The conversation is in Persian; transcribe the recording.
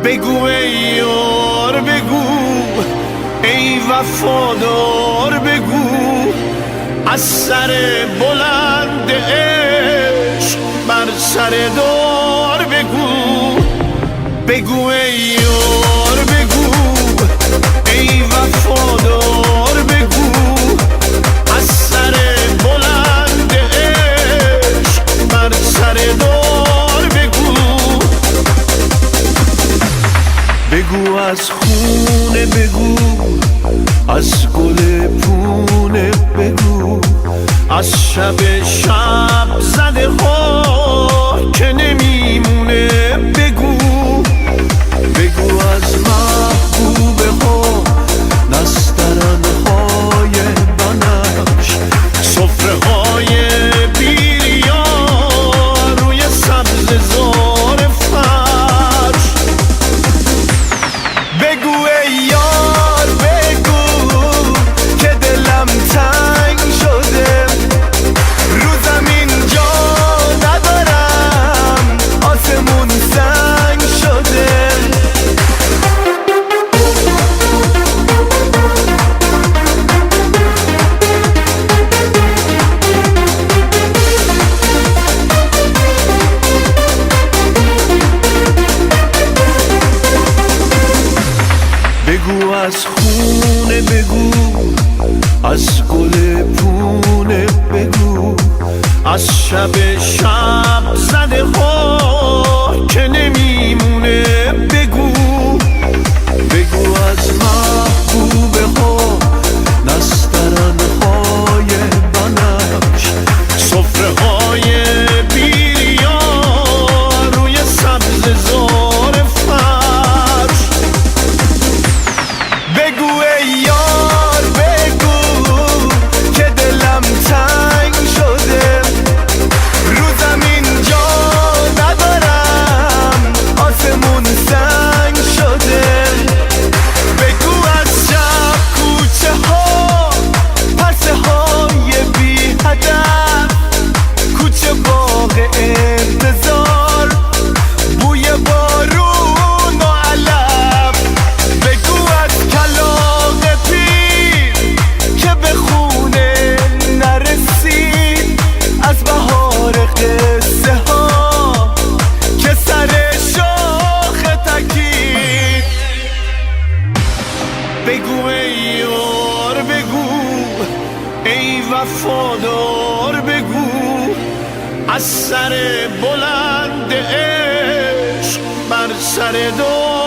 بگو ای یار بگو، ای وفادار بگو، از سر بلند عشق بر سر دار بگو. بگو ای یار بگو، ای وفادار بگو، از سر بلند عشق بر سر دار بگو. بگو از خونه بگو، از گل پونه بگو، از شب زده ها که نمیمونه بگو. بگو از محبوبه ها، نسترن های بنفش، سفره های بیریا روی سبز زار فرش. بگو ای یار بگو که دلم تنگ شده، رو زمین جا ندارم، آسمون سنگ شده. بگو از خونه بگو، از گل پونه بگو، از شب زده ها که نمیمونه بگو. بگو از محبوبه ها، نسترن های بنفش، سفره های بیریا روی سبز زار فرش. بگو ای یار بگو که دلم تنگ شده، رو زمین جا ندارم، آسمون سنگ شده. بگو از شب کوچه ها، پرسه های بی هدف، کوچه باغ انتظار، بوی بارون و علف. بگو از کلاغ پیر که به خونه نرسید، از بهار قصه ها که سر شاخ تکید. بگو ای یار بگو، ای وفادار بگو، از سر بلند عشق بر سر دار